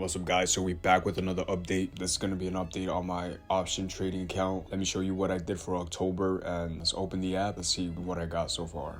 What's up guys, so we back with another update. This is going to be an update on my option trading account. Let me show you what I did for October, and let's open the app. Let's see what I got so far.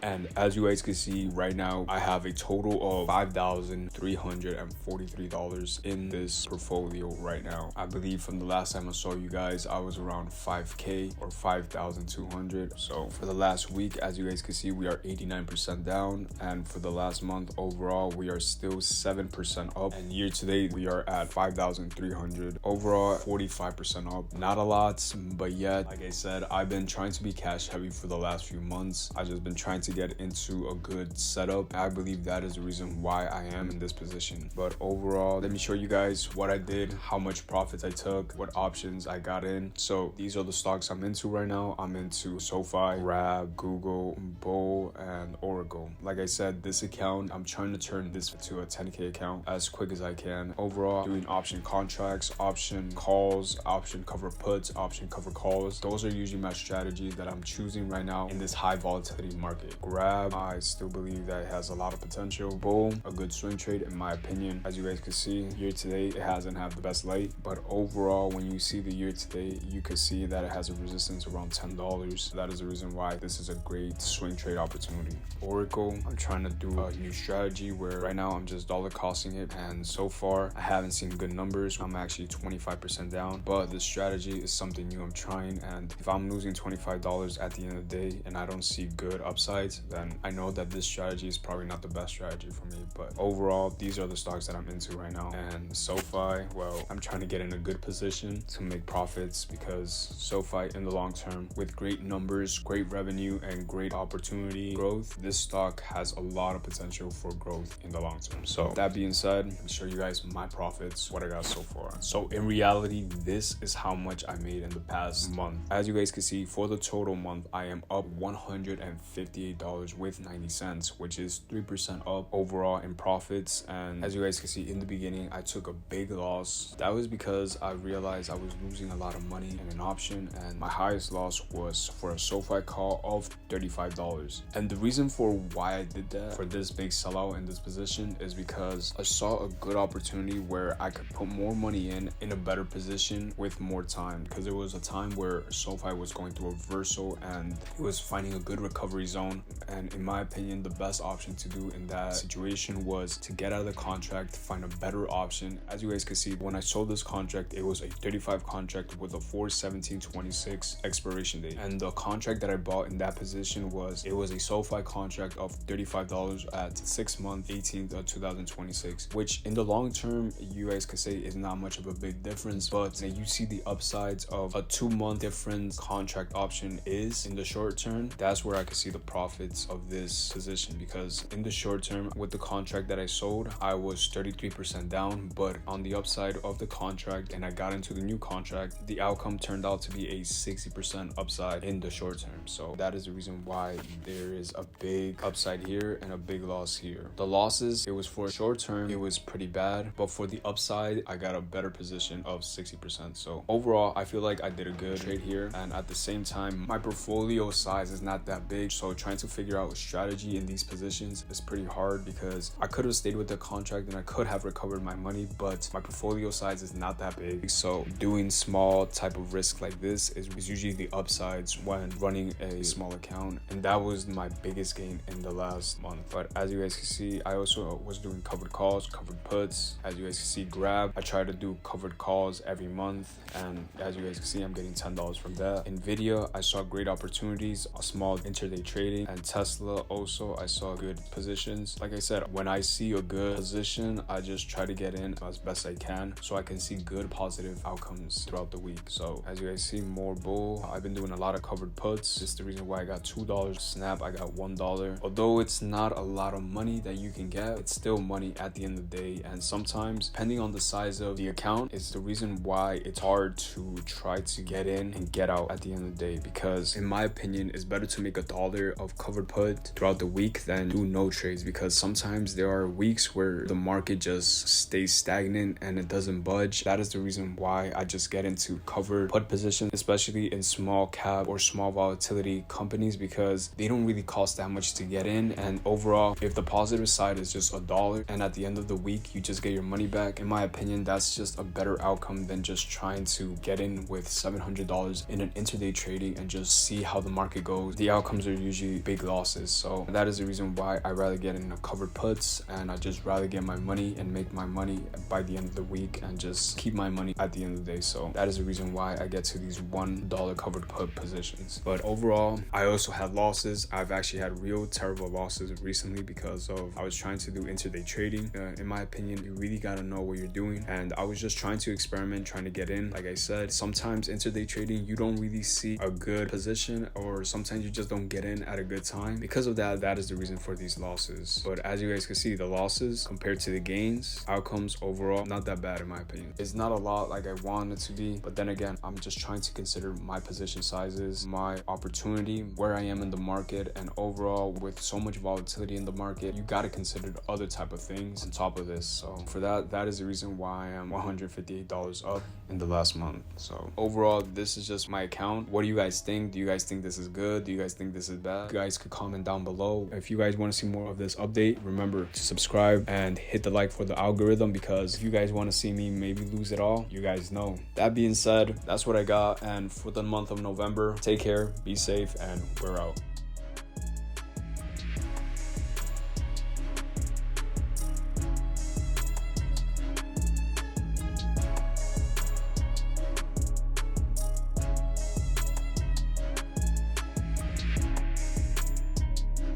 And as you guys can see right now, I have a total of $5,343 in this portfolio right now. I believe from the last time I saw you guys, I was around 5K or 5,200. So for the last week, as you guys can see, we are 89% down. And for the last month overall, we are still 7% up. And year to date, we are at 5,300. Overall, 45% up. Not a lot, but yet, like I said, I've been trying to be cash heavy for the last few months. I've just been trying to get into a good setup. I believe that is the reason why I am in this position. But overall, let me show you guys what I did, how much profits I took, what options I got in. So these are the stocks I'm into right now. I'm into SoFi, Grab, Google, Bull, and Oracle. Like I said, this account, I'm trying to turn this to a 10K account as quick as I can. Overall, doing option contracts, option calls, option cover puts, option cover calls. Those are usually my strategies that I'm choosing right now in this high volatility market. Grab, I still believe that it has a lot of potential. Bull, a good swing trade in my opinion. As you guys can see, year to date, it hasn't had the best light, but overall, when you see the year to date, you can see that it has a resistance around $10. That is the reason why this is a great swing trade opportunity. Oracle, I'm trying to do a new strategy where right now I'm just dollar costing it, and so far I haven't seen good numbers. I'm actually 25% down, but this strategy is something new I'm trying, and if I'm losing $25 at the end of the day and I don't see good upsides, then I know that this strategy is probably not the best strategy for me. But overall, these are the stocks that I'm into right now. And SoFi, well, I'm trying to get in a good position to make profits, because SoFi in the long term, with great numbers, great revenue, and great opportunity growth, this stock has a lot of potential for growth in the long term. So that being said, let me show you guys my profits, what I got so far. So in reality, this is how much I made in the past month. As you guys can see, for the total month, I am up $158 with 90 cents, which is 3% up overall in profits. And as you guys can see, in the beginning, I took a big loss. That was because I realized I was losing a lot of money in an option, and my highest loss was for a SoFi call of $35. And the reason for why I did that, for this big sellout in this position, is because I saw a good opportunity where I could put more money in a better position with more time, because there was a time where SoFi was going through a reversal and it was finding a good recovery zone. And in my opinion, the best option to do in that situation was to get out of the contract, find a better option. As you guys can see, when I sold this contract, it was a 35 contract with a 4/17/26 expiration date. And the contract that I bought in that position was a SoFi contract of $35 at 6 months, 18th of 2026, which in the long term, you guys could say is not much of a big difference, but you see the upsides of a 2-month difference contract option is in the short term. That's where I could see the profits of this position, because in the short term with the contract that I sold, I was 33% down, but on the upside of the contract and I got into the new contract, the outcome turned out to be a 60% upside in the short term. So that is the reason why there is a big upside here and a big loss here. The losses, it was for short term, it was pretty bad, but for the upside, I got a better position of 60%. So overall, I feel like I did a good trade here, and at the same time, my portfolio size is not that big, so trying to figure out a strategy in these positions is pretty hard, because I could have stayed with the contract and I could have recovered my money, but my portfolio size is not that big. So doing small type of risk like this is usually the upsides when running a small account, and that was my biggest gain in the last month. But as you guys can see, I also was doing covered calls, covered puts. As you guys can see, Grab, I try to do covered calls every month, and as you guys can see, I'm getting $10 from that. Nvidia, I saw great opportunities, a small intraday trading, and Tesla also, I saw good positions. Like I said, when I see a good position, I just try to get in as best I can so I can see good positive outcomes throughout the week. So as you guys see, more Bull, I've been doing a lot of covered puts. This is the reason why I got $2. Snap, I got $1. Although it's not a lot of money that you can get, it's still money at the end of the day, and sometimes depending on the size of the account, it's the reason why it's hard to try to get in and get out at the end of the day, because in my opinion, it's better to make $1 of covered put throughout the week than do no trades, because sometimes there are weeks where the market just stays stagnant and it doesn't budge. That is the reason why I just get into covered put positions, especially in small cap or small volatility companies, because they don't really cost that much to get in. And overall, if the positive side is just $1 and at the end of the week you just get your money back, in my opinion, that's just a better outcome than just trying to get in with $700 in an intraday trading and just see how the market goes. The outcomes are usually big losses. So that is the reason why I rather get in covered puts, and I just rather get my money and make my money by the end of the week and just keep my money at the end of the day. So that is the reason why I get to these $1 covered put positions. But overall, I also had losses. I've actually had real terrible losses recently because of I was trying to do intraday trading. In my opinion, you really got to know what you're doing, and I was just trying to experiment, trying to get in. Like I said, sometimes intraday trading you don't really see a good position, or sometimes you just don't get in at a good time. Because of that, that is the reason for these losses. But as you guys can see, the losses compared to the gains, outcomes overall, not that bad in my opinion. It's not a lot like I want it to be, but then again, I'm just trying to consider my position sizes, my opportunity, where I am in the market, and overall with so much volatility in the market, you got to consider the other type of things on top of this. So for that is the reason why I am $158 up in the last month. So overall, this is just my account. What do you guys think? Do you guys think this is good? Do you guys think this is bad? You guys could comment down below. If you guys want to see more of this update, remember to subscribe and hit the like for the algorithm, because if you guys want to see me maybe lose it all, you guys know. That being said, that's what I got. And for the month of November, take care, be safe, and we're out.